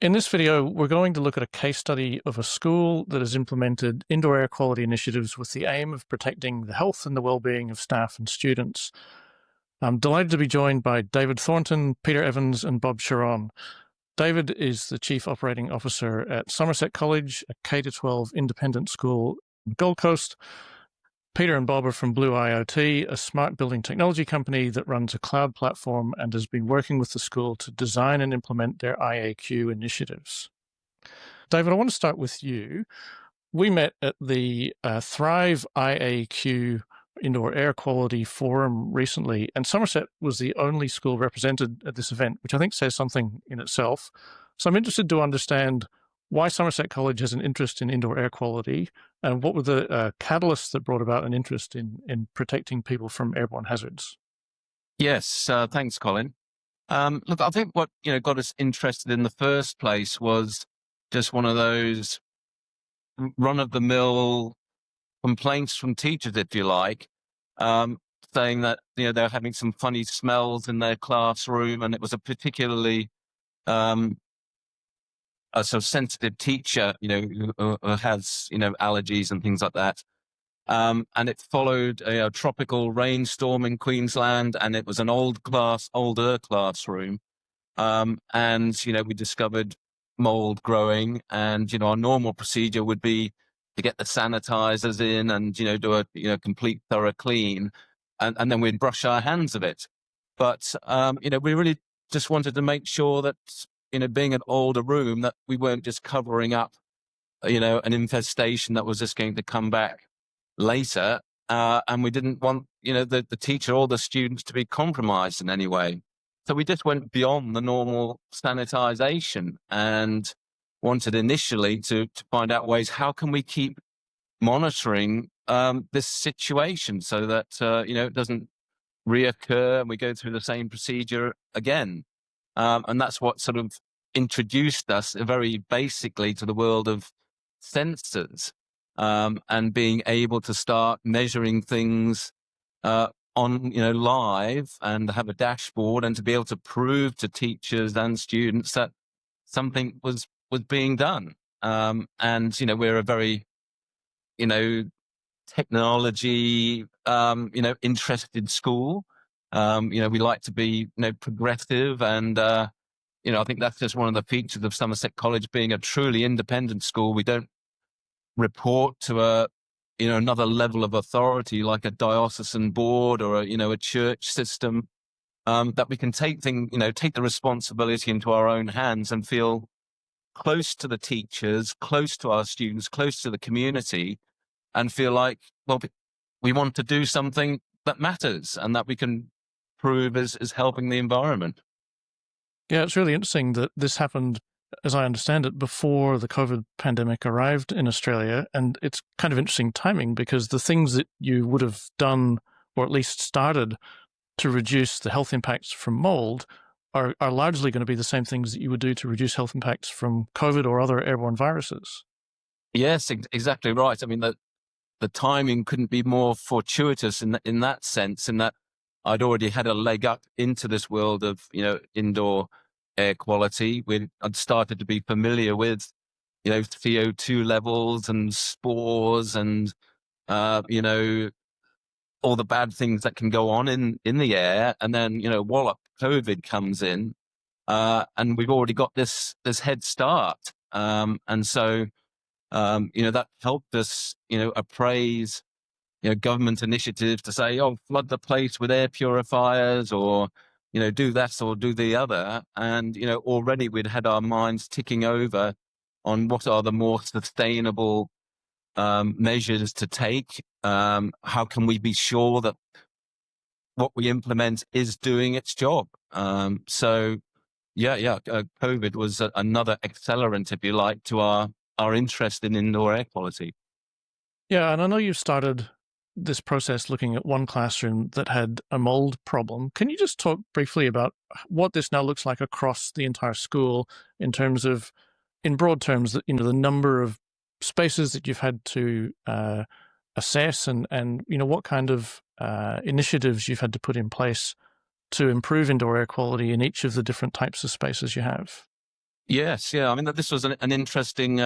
In this video, we're going to look at a case study of a school that has implemented indoor air quality initiatives with the aim of protecting the health and the well-being of staff and students. I'm delighted to be joined by David Thornton, Peter Evans, and Bob Sharon. David is the Chief Operating Officer at Somerset College, a K-12 independent school on the Gold Coast. Peter and Bob are from BlueIOT, a smart building technology company that runs a cloud platform and has been working with the school to design and implement their IAQ initiatives. David, I want to start with you. We met at the Thrive IAQ Indoor Air Quality Forum recently, and Somerset was the only school represented at this event, which I think says something in itself. So I'm interested to understand why Somerset College has an interest in indoor air quality, and what were the catalysts that brought about an interest in protecting people from airborne hazards? Yes, thanks, Colin. Look, I think what got us interested in the first place was just one of those run-of-the-mill complaints from teachers, if you like, saying that they're having some funny smells in their classroom, and it was a particularly a sort of sensitive teacher, who has allergies and things like that. And it followed a tropical rainstorm in Queensland, and it was an older classroom. And we discovered mold growing, and our normal procedure would be to get the sanitizers in and do a complete thorough clean, and then we'd brush our hands of it. But we really just wanted to make sure that being an older room, that we weren't just covering up an infestation that was just going to come back later, and we didn't want the teacher or the students to be compromised in any way. So we just went beyond the normal sanitization and wanted initially to find out ways, how can we keep monitoring this situation so that it doesn't reoccur and we go through the same procedure again. And that's what sort of introduced us very basically to the world of sensors, and being able to start measuring things on live, and have a dashboard, and to be able to prove to teachers and students that something was being done. And we're a very technology interested school. We like to be progressive, and I think that's just one of the features of Somerset College being a truly independent school. We don't report to another level of authority like a diocesan board or a church system. That we can take the responsibility into our own hands and feel close to the teachers, close to our students, close to the community, and feel like, well, we want to do something that matters and that we can prove is helping the environment. Yeah, it's really interesting that this happened, as I understand it, before the COVID pandemic arrived in Australia. And it's kind of interesting timing, because the things that you would have done, or at least started, to reduce the health impacts from mold are largely going to be the same things that you would do to reduce health impacts from COVID or other airborne viruses. Yes, exactly right. I mean, the timing couldn't be more fortuitous in that sense, in that I'd already had a leg up into this world of indoor air quality. I'd started to be familiar with CO2 levels and spores and all the bad things that can go on in the air. And then wallop, COVID comes in, and we've already got this head start. And so that helped us appraise government initiatives to say, oh, flood the place with air purifiers, or do that or do the other. And already we'd had our minds ticking over on what are the more sustainable measures to take. How can we be sure that what we implement is doing its job? So COVID was another accelerant, if you like, to our interest in indoor air quality. Yeah, and I know you started this process looking at one classroom that had a mold problem. Can you just talk briefly about what this now looks like across the entire school, in terms of, in broad terms, the number of spaces that you've had to assess, and what kind of initiatives you've had to put in place to improve indoor air quality in each of the different types of spaces you have? Yes, yeah. I mean, this was an interesting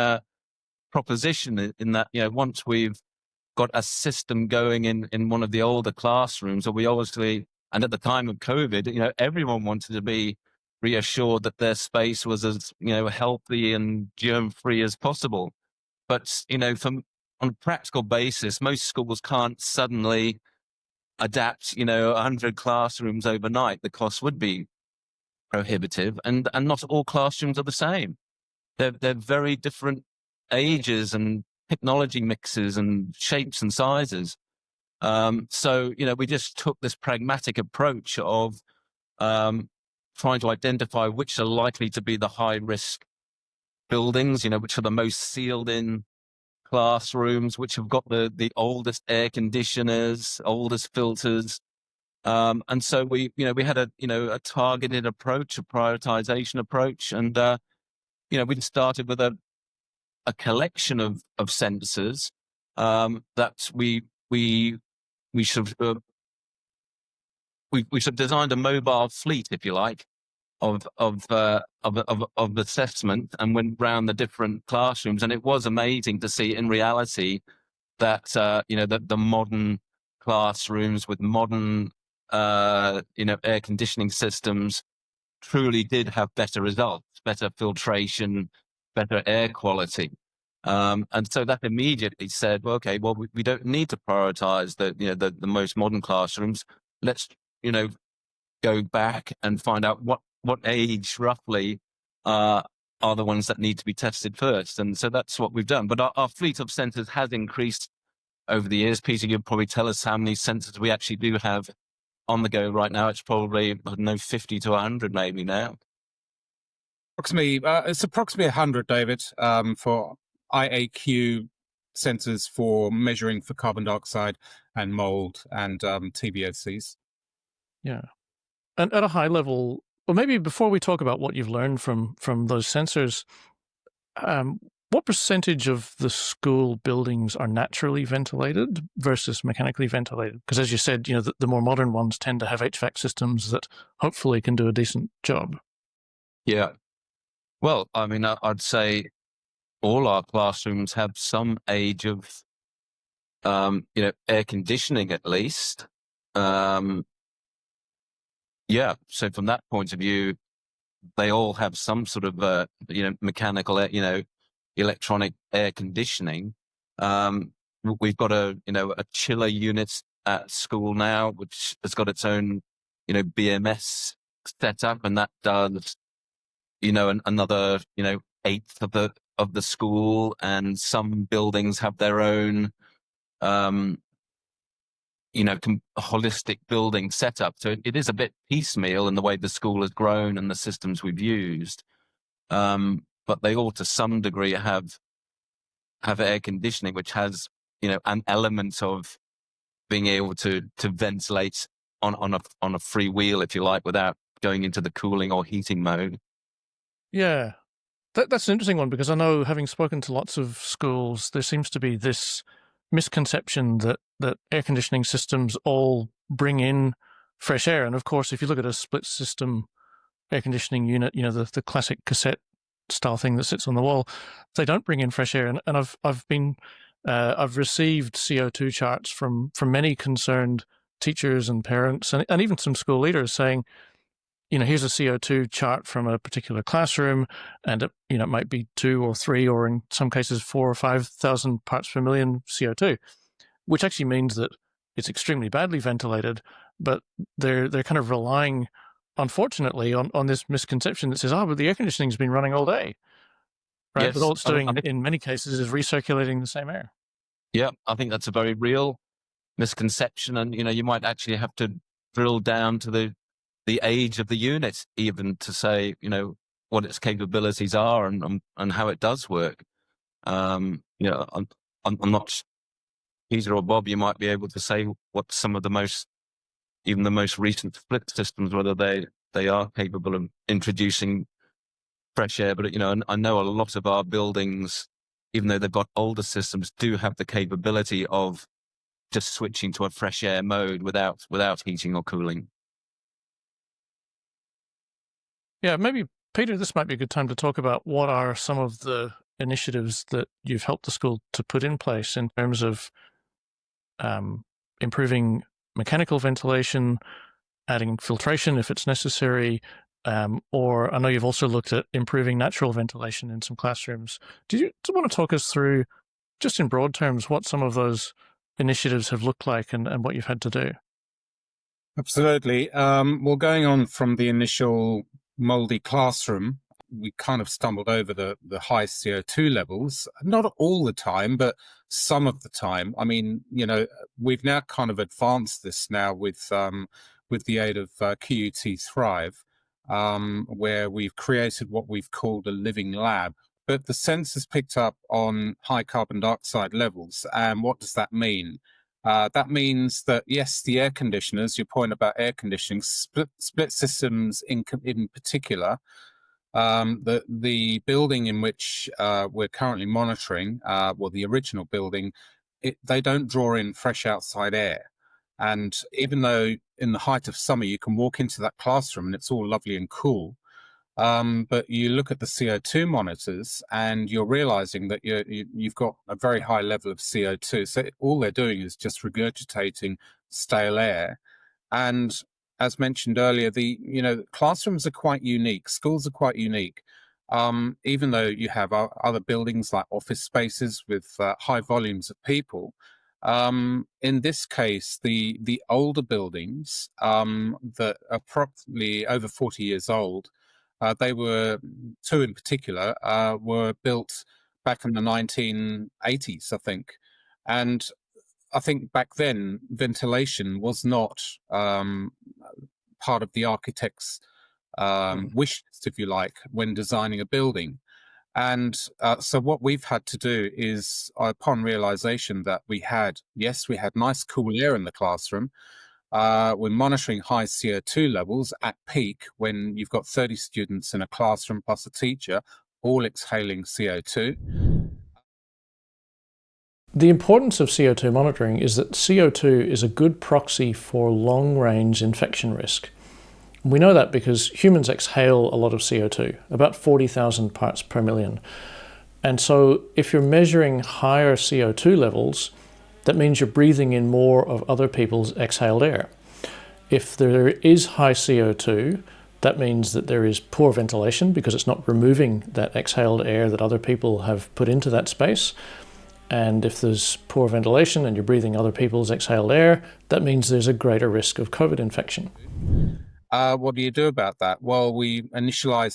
proposition in that, once we've got a system going in one of the older classrooms, or we obviously, and at the time of COVID, everyone wanted to be reassured that their space was as, healthy and germ-free as possible. But, on a practical basis, most schools can't suddenly adapt, 100 classrooms overnight. The cost would be prohibitive, and not all classrooms are the same. They're very different ages and technology mixes and shapes and sizes. So, we just took this pragmatic approach of trying to identify which are likely to be the high risk buildings, which are the most sealed in classrooms, which have got the oldest air conditioners, oldest filters. And so we had a targeted approach, a prioritization approach. And, we started with a collection of sensors that we sort of we sort of designed a mobile fleet, if you like, of assessment, and went round the different classrooms. And it was amazing to see in reality that the modern classrooms with modern air conditioning systems truly did have better results, better filtration, better air quality. And so that immediately said, well, okay, well, we don't need to prioritize the most modern classrooms. Let's, go back and find out what age roughly are the ones that need to be tested first. And so that's what we've done. But our fleet of sensors has increased over the years. Peter, you'll probably tell us how many sensors we actually do have on the go right now. It's probably, I don't know, 50 to 100 maybe now. It's approximately 100, David, for IAQ sensors for measuring for carbon dioxide and mold and TVOCs. Yeah. And at a high level, or maybe before we talk about what you've learned from those sensors, what percentage of the school buildings are naturally ventilated versus mechanically ventilated? Because as you said, the more modern ones tend to have HVAC systems that hopefully can do a decent job. Yeah. Well, I mean, I'd say all our classrooms have some age of, air conditioning at least. Yeah. So from that point of view, they all have some sort of, mechanical, electronic air conditioning. We've got a chiller unit at school now, which has got its own, BMS setup, and that does, another, eighth of the school. And some buildings have their own, holistic building setup. So it is a bit piecemeal in the way the school has grown and the systems we've used. But they all, to some degree, have air conditioning, which has, an element of being able to ventilate on a free wheel, if you like, without going into the cooling or heating mode. Yeah. That's an interesting one, because I know, having spoken to lots of schools, there seems to be this misconception that air conditioning systems all bring in fresh air. And of course, if you look at a split system air conditioning unit, the classic cassette style thing that sits on the wall, they don't bring in fresh air. And I've received CO2 charts from many concerned teachers and parents, and even some school leaders saying, here's a CO2 chart from a particular classroom, and it might be 2 or 3, or in some cases 4 or 5,000 parts per million CO2, which actually means that it's extremely badly ventilated. But they're kind of relying, unfortunately, on this misconception that says, but the air conditioning's been running all day, right? Yes, But all it's doing in many cases is recirculating the same air. Yeah, I think that's a very real misconception, and you might actually have to drill down to the age of the unit, even to say, what its capabilities are and how it does work. I'm not, Peter or Bob, you might be able to say what some of the most recent split systems, whether they are capable of introducing fresh air. But, I know a lot of our buildings, even though they've got older systems, do have the capability of just switching to a fresh air mode without heating or cooling. Yeah, maybe Peter, this might be a good time to talk about what are some of the initiatives that you've helped the school to put in place in terms of improving mechanical ventilation, adding filtration if it's necessary, or I know you've also looked at improving natural ventilation in some classrooms. Do you want to talk us through, just in broad terms, what some of those initiatives have looked like and what you've had to do? Absolutely. Well, going on from the initial moldy classroom, we kind of stumbled over the high CO2 levels, not all the time, but some of the time. I mean, we've now kind of advanced this now with the aid of QUT Thrive, where we've created what we've called a living lab. But the sensors picked up on high carbon dioxide levels. And what does that mean? That means that, yes, the air conditioners, your point about air conditioning, split systems in particular, the building in which we're currently monitoring, well, the original building, they don't draw in fresh outside air. And even though in the height of summer you can walk into that classroom and it's all lovely and cool, but you look at the CO2 monitors and you're realizing that you've got a very high level of CO2. So all they're doing is just regurgitating stale air. And as mentioned earlier, classrooms are quite unique. Schools are quite unique. Even though you have other buildings like office spaces with high volumes of people, in this case, the older buildings that are probably over 40 years old, they were, two in particular, were built back in the 1980s, I think. And I think back then, ventilation was not part of the architect's wish list, if you like, when designing a building. And so what we've had to do is, upon realization that we had nice cool air in the classroom, we're monitoring high CO2 levels at peak when you've got 30 students in a classroom plus a teacher, all exhaling CO2. The importance of CO2 monitoring is that CO2 is a good proxy for long-range infection risk. We know that because humans exhale a lot of CO2, about 40,000 parts per million. And so if you're measuring higher CO2 levels, that means you're breathing in more of other people's exhaled air. If there is high CO2, that means that there is poor ventilation because it's not removing that exhaled air that other people have put into that space. And if there's poor ventilation and you're breathing other people's exhaled air, that means there's a greater risk of COVID infection. What do you do about that? Well, we initially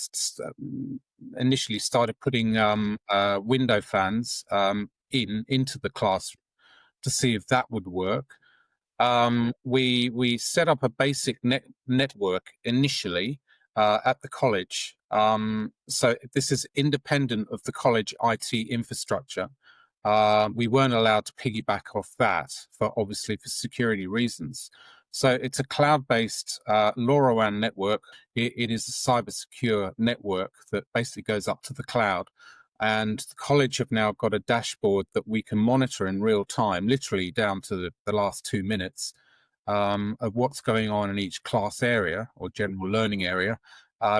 started putting window fans into the classroom to see if that would work. We set up a basic network initially at the college. So this is independent of the college IT infrastructure. We weren't allowed to piggyback off that obviously for security reasons. So it's a cloud-based LoRaWAN network. It is a cyber secure network that basically goes up to the cloud. And the college have now got a dashboard that we can monitor in real time, literally down to the last 2 minutes, of what's going on in each class area or general learning area,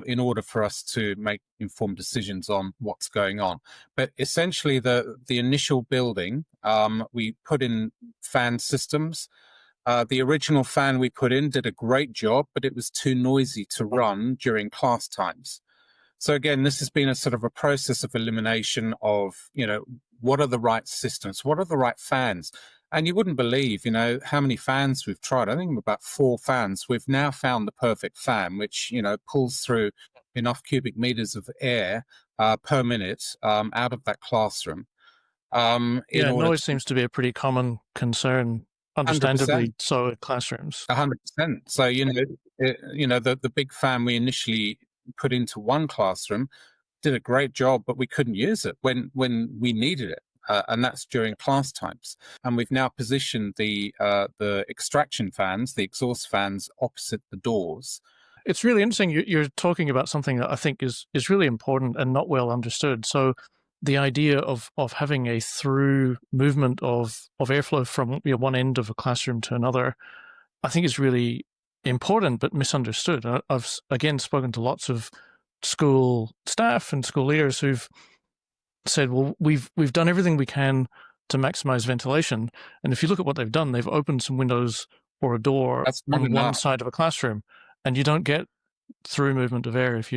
in order for us to make informed decisions on what's going on. But essentially, the initial building, we put in fan systems. The original fan we put in did a great job, but it was too noisy to run during class times. So again, this has been a sort of a process of elimination of, what are the right systems? What are the right fans? And you wouldn't believe, how many fans we've tried. I think about 4 fans. We've now found the perfect fan, which, pulls through enough cubic meters of air per minute out of that classroom. Noise seems to be a pretty common concern, understandably 100%. so, in classrooms. 100%. So, the big fan we initially put into one classroom did a great job, but we couldn't use it when we needed it. And that's during class times. And we've now positioned the extraction fans, the exhaust fans, opposite the doors. It's really interesting. You're talking about something that I think is really important and not well understood. So the idea of having a through movement of airflow from one end of a classroom to another, I think is really important but misunderstood. I've again spoken to lots of school staff and school leaders who've said, well, we've done everything we can to maximize ventilation. And if you look at what they've done, they've opened some windows or a door That's not on one enough. side of a classroom, and you don't get through movement of air if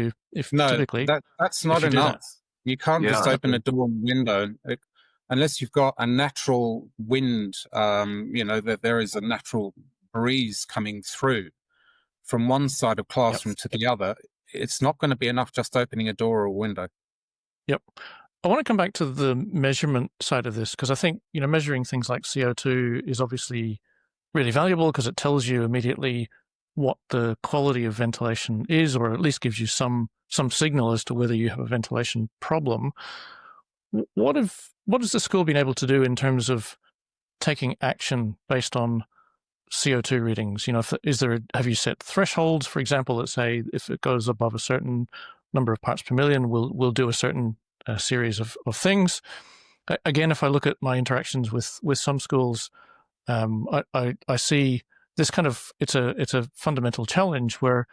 No, typically that's not if you do enough. that. You can't just Yeah. open a door and window unless you've got a natural wind. That there is a natural breeze coming through from one side of classroom to the other. It's not going to be enough just opening a door or a window. Yep. I want to come back to the measurement side of this, because I think, measuring things like CO2 is obviously really valuable because it tells you immediately what the quality of ventilation is, or at least gives you some signal as to whether you have a ventilation problem. What has the school been able to do in terms of taking action based on CO2 readings? Have you set thresholds, for example, that say if it goes above a certain number of parts per million, we'll do a certain series of things? Again, if I look at my interactions with some schools, I see this it's a fundamental challenge where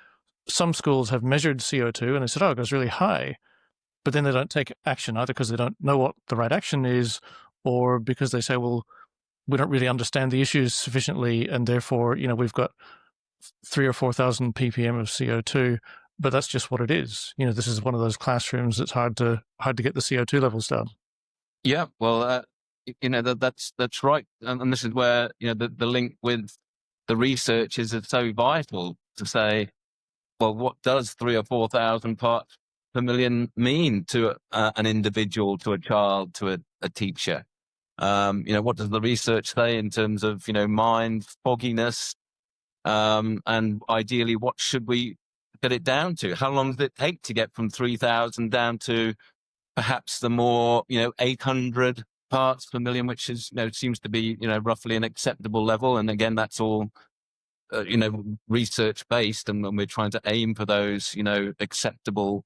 some schools have measured CO2 and they said, oh, it goes really high, but then they don't take action, either because they don't know what the right action is, or because they say, well, we don't really understand the issues sufficiently, and therefore, we've got 3,000 or 4,000 ppm of CO2, but that's just what it is. This is one of those classrooms that's hard to get the CO2 levels down. Yeah, well, that's right, and this is where the link with the research is so vital to say, well, what does 3,000 or 4,000 parts per million mean to an individual, to a child, to a teacher? What does the research say in terms of mind fogginess, and ideally, what should we get it down to? How long does it take to get from 3,000 down to perhaps the more 800 parts per million, which is seems to be roughly an acceptable level? And again, that's all research based, and we're trying to aim for those acceptable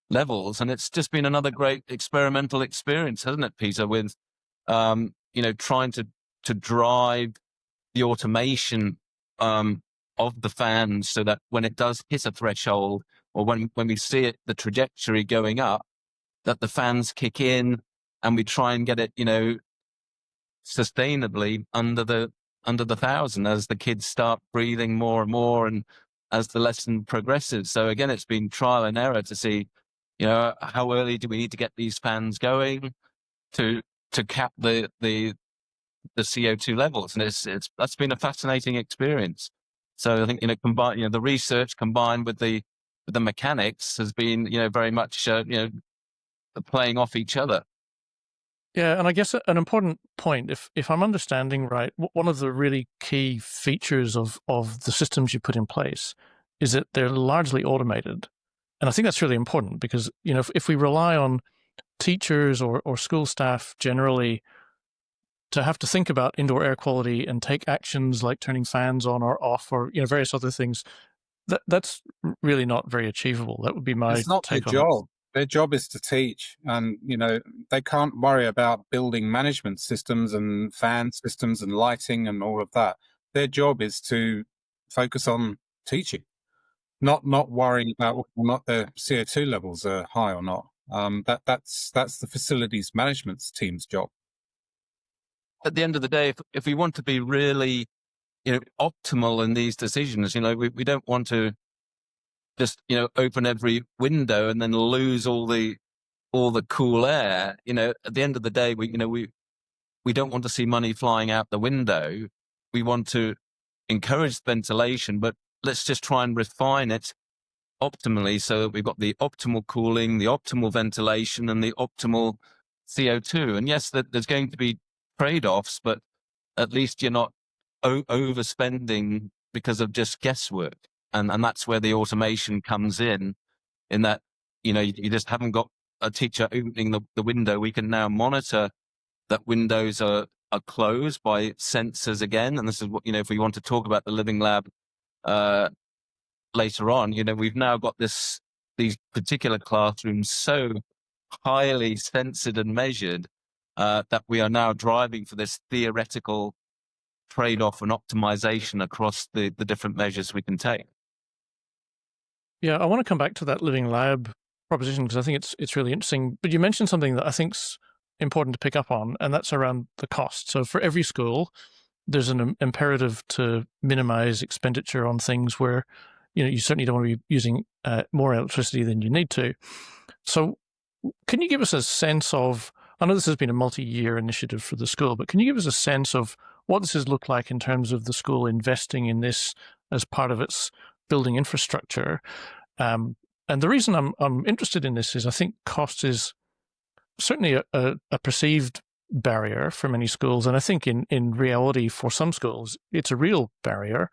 levels. And it's just been another great experimental experience, hasn't it, Peter, with trying to drive the automation of the fans, so that when it does hit a threshold, or when we see it, the trajectory going up, that the fans kick in, and we try and get it sustainably under the 1,000 as the kids start breathing more and more, and as the lesson progresses. So again, it's been trial and error to see how early do we need to get these fans going to cap the CO2 levels. And that's been a fascinating experience. So I think combine the research combined with the mechanics has been very much playing off each other. Yeah, and I guess an important point, if I'm understanding right, one of the really key features of the systems you put in place is that they're largely automated. And I think that's really important because, if we rely on teachers or school staff generally to have to think about indoor air quality and take actions like turning fans on or off, or various other things, that's really not very achievable. That would be my It's not their take on it. job. Their job is to teach, and they can't worry about building management systems and fan systems and lighting and all of that. Their job is to focus on teaching, not worrying about whether or not their CO2 levels are high or not. That's the facilities management team's job. At the end of the day, if we want to be really optimal in these decisions, we don't want to just open every window and then lose all the cool air. At the end of the day, we don't want to see money flying out the window. We want to encourage ventilation, but let's just try and refine it optimally so that we've got the optimal cooling, the optimal ventilation, and the optimal CO2. And yes, there's going to be trade-offs, but at least you're not overspending because of just guesswork. And that's where the automation comes in that, you just haven't got a teacher opening the window. We can now monitor that windows are closed by sensors again. And this is what, if we want to talk about the Living Lab later on, we've now got these particular classrooms so highly censored and measured that we are now driving for this theoretical trade-off and optimization across the different measures we can take. Yeah, I want to come back to that Living Lab proposition because I think it's really interesting. But you mentioned something that I think's important to pick up on, and that's around the cost. So for every school, there's an imperative to minimize expenditure on things where, you certainly don't want to be using more electricity than you need to. So can you give us a sense of, I know this has been a multi-year initiative for the school, but can you give us a sense of what this has looked like in terms of the school investing in this as part of its building infrastructure? And the reason I'm interested in this is I think cost is certainly a perceived barrier for many schools. And I think in reality, for some schools, it's a real barrier.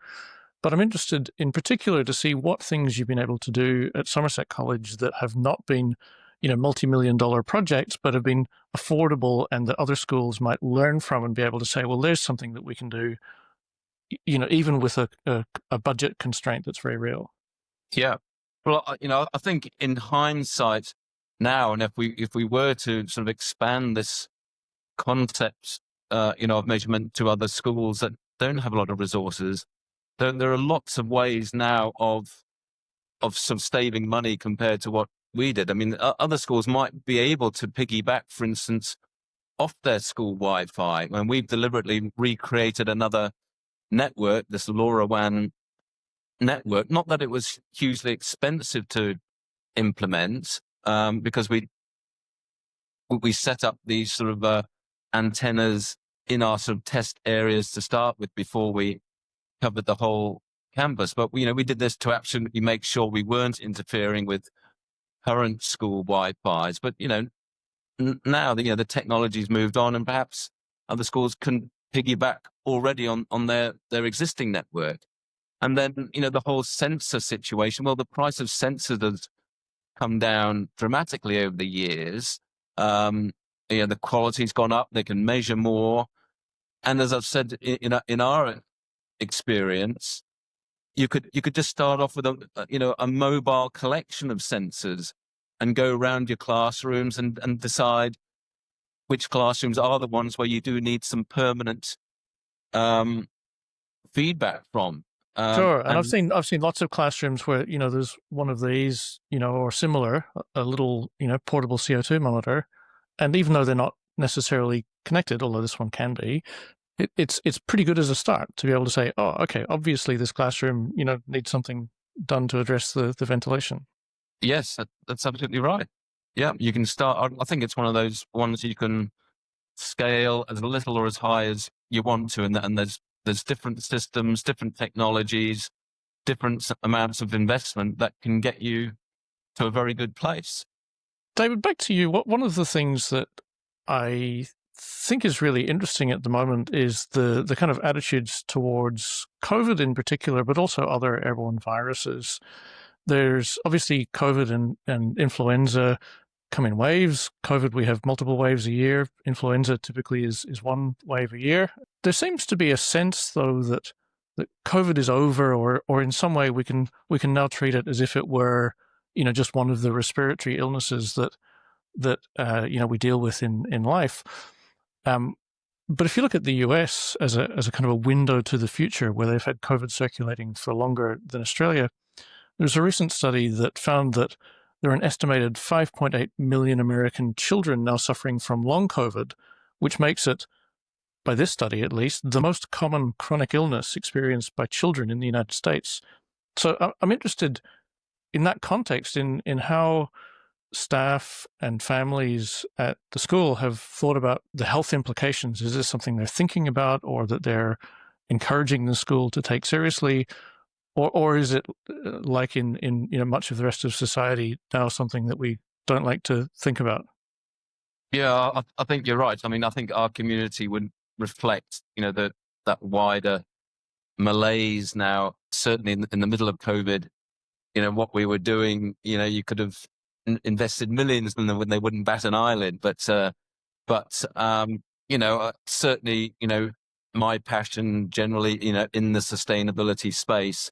But I'm interested in particular to see what things you've been able to do at Somerset College that have not been, multi-million-dollar projects, but have been affordable and that other schools might learn from and be able to say, well, there's something that we can do, even with a budget constraint that's very real. Yeah. Well, I think in hindsight now, and if we were to sort of expand this concept, of measurement to other schools that don't have a lot of resources, there are lots of ways now of sort of saving money compared to what we did. I mean, other schools might be able to piggyback, for instance, off their school Wi-Fi, and we've deliberately recreated another network, this LoRaWAN network. Not that it was hugely expensive to implement, because we set up these sort of antennas in our sort of test areas to start with before we covered the whole campus. But we did this to absolutely make sure we weren't interfering with current school Wi-Fi's. But now the technology's moved on, and perhaps other schools can piggyback already on their existing network. And then the whole sensor situation. Well, the price of sensors has come down dramatically over the years. The quality's gone up. They can measure more. And as I've said, in our experience, you could just start off with a mobile collection of sensors and go around your classrooms and decide which classrooms are the ones where you do need some permanent feedback from. Sure, and I've seen lots of classrooms where there's one of these or similar, a little portable CO2 monitor, and even though they're not necessarily connected, although this one can be, it's pretty good as a start to be able to say, oh, okay, obviously this classroom needs something done to address the ventilation. Yes, that's absolutely right. Yeah, you can start. I think it's one of those ones you can scale as little or as high as you want to, and there's different systems, different technologies, different amounts of investment that can get you to a very good place. David, back to you. One of the things that I think is really interesting at the moment is the kind of attitudes towards COVID in particular, but also other airborne viruses. There's obviously COVID and influenza come in waves. COVID, we have multiple waves a year. Influenza typically is one wave a year. There seems to be a sense, though, that COVID is over, or in some way we can now treat it as if it were, just one of the respiratory illnesses that we deal with in life. But if you look at the US as a kind of a window to the future, where they've had COVID circulating for longer than Australia, there's a recent study that found that there are an estimated 5.8 million American children now suffering from long COVID, which makes it, by this study at least, the most common chronic illness experienced by children in the United States. So I'm interested in that context in how staff and families at the school have thought about the health implications. Is this something they're thinking about, or that they're encouraging the school to take seriously? Or is it like in much of the rest of society now something that we don't like to think about? Yeah, I think you're right. I mean, I think our community would reflect, that wider malaise now. Certainly in the middle of COVID, what we were doing, you could have invested millions when they wouldn't bat an eyelid. But certainly, my passion generally, in the sustainability space.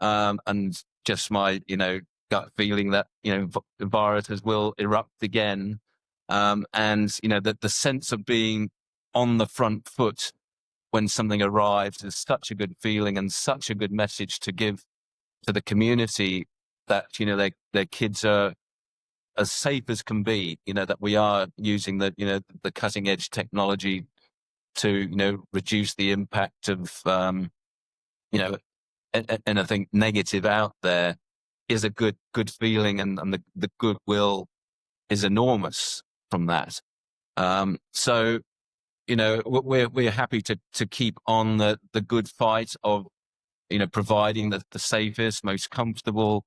And just my, gut feeling that, viruses will erupt again. And, that the sense of being on the front foot when something arrives is such a good feeling and such a good message to give to the community that, their kids are as safe as can be, that we are using the cutting edge technology to, reduce the impact of, anything negative out there, is a good feeling, and the goodwill is enormous from that. So, we're happy to keep on the good fight of, providing the safest, most comfortable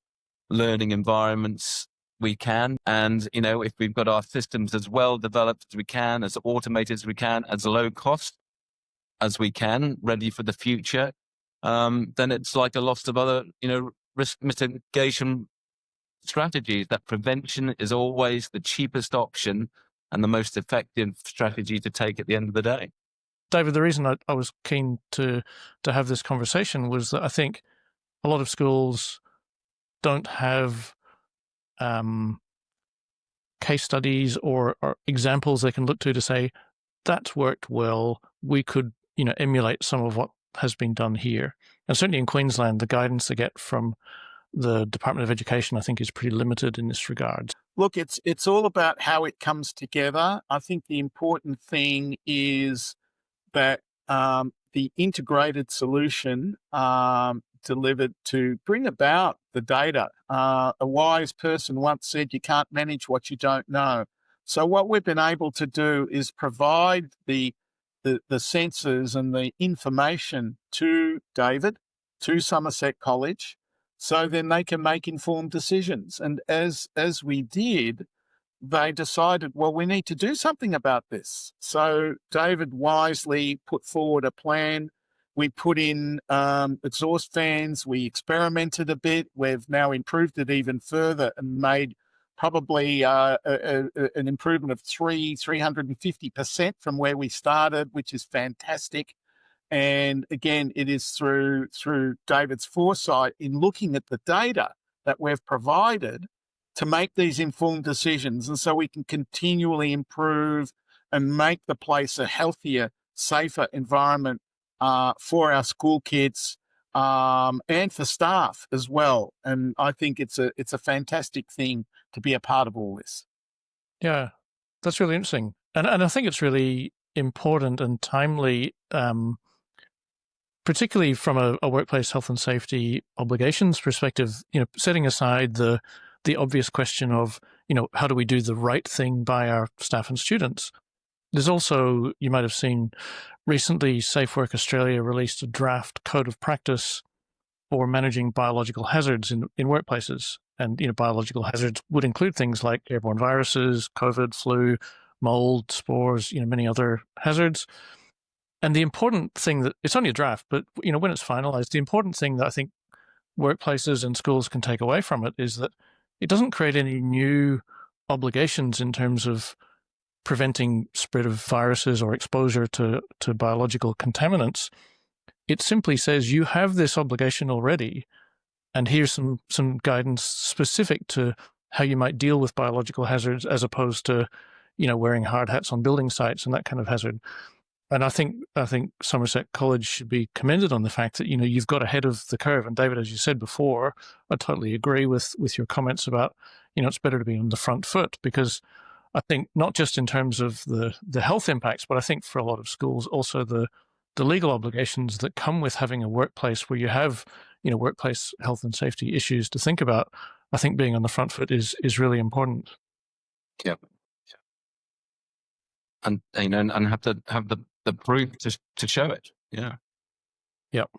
learning environments we can. And, if we've got our systems as well developed as we can, as automated as we can, as low cost as we can, ready for the future, then it's like a lot of other, risk mitigation strategies, that prevention is always the cheapest option and the most effective strategy to take at the end of the day. David, the reason I was keen to have this conversation was that I think a lot of schools don't have case studies or examples they can look to say, that's worked well, we could emulate some of what has been done here. And certainly in Queensland, the guidance they get from the Department of Education, I think, is pretty limited in this regard. Look, it's all about how it comes together. I think the important thing is that the integrated solution delivered to bring about the data. A wise person once said, you can't manage what you don't know. So what we've been able to do is provide the sensors and the information to David, to Somerset College, so then they can make informed decisions. And as we did, they decided, well, we need to do something about this. So David wisely put forward a plan. We put in exhaust fans. We experimented a bit. We've now improved it even further and made probably an improvement of 350% from where we started, which is fantastic. And again, it is through David's foresight in looking at the data that we've provided to make these informed decisions. And so we can continually improve and make the place a healthier, safer environment for our school kids and for staff as well. And I think it's a fantastic thing to be a part of all this. Yeah, that's really interesting. And I think it's really important and timely, particularly from a workplace health and safety obligations perspective, setting aside the obvious question of, how do we do the right thing by our staff and students? There's also, you might have seen recently, Safe Work Australia released a draft code of practice for managing biological hazards in workplaces. And, biological hazards would include things like airborne viruses, COVID, flu, mold, spores, many other hazards. And the important thing that, it's only a draft, but, when it's finalized, the important thing that I think workplaces and schools can take away from it is that it doesn't create any new obligations in terms of preventing spread of viruses or exposure to biological contaminants. It simply says you have this obligation already, and here's some guidance specific to how you might deal with biological hazards as opposed to, wearing hard hats on building sites and that kind of hazard. And I think Somerset College should be commended on the fact that, you've got ahead of the curve. And David, as you said before, I totally agree with your comments about, it's better to be on the front foot, because I think not just in terms of the health impacts, but I think for a lot of schools, also the legal obligations that come with having a workplace where you have, workplace health and safety issues to think about. I think being on the front foot is really important. And have the proof to show it. Yeah. Yep.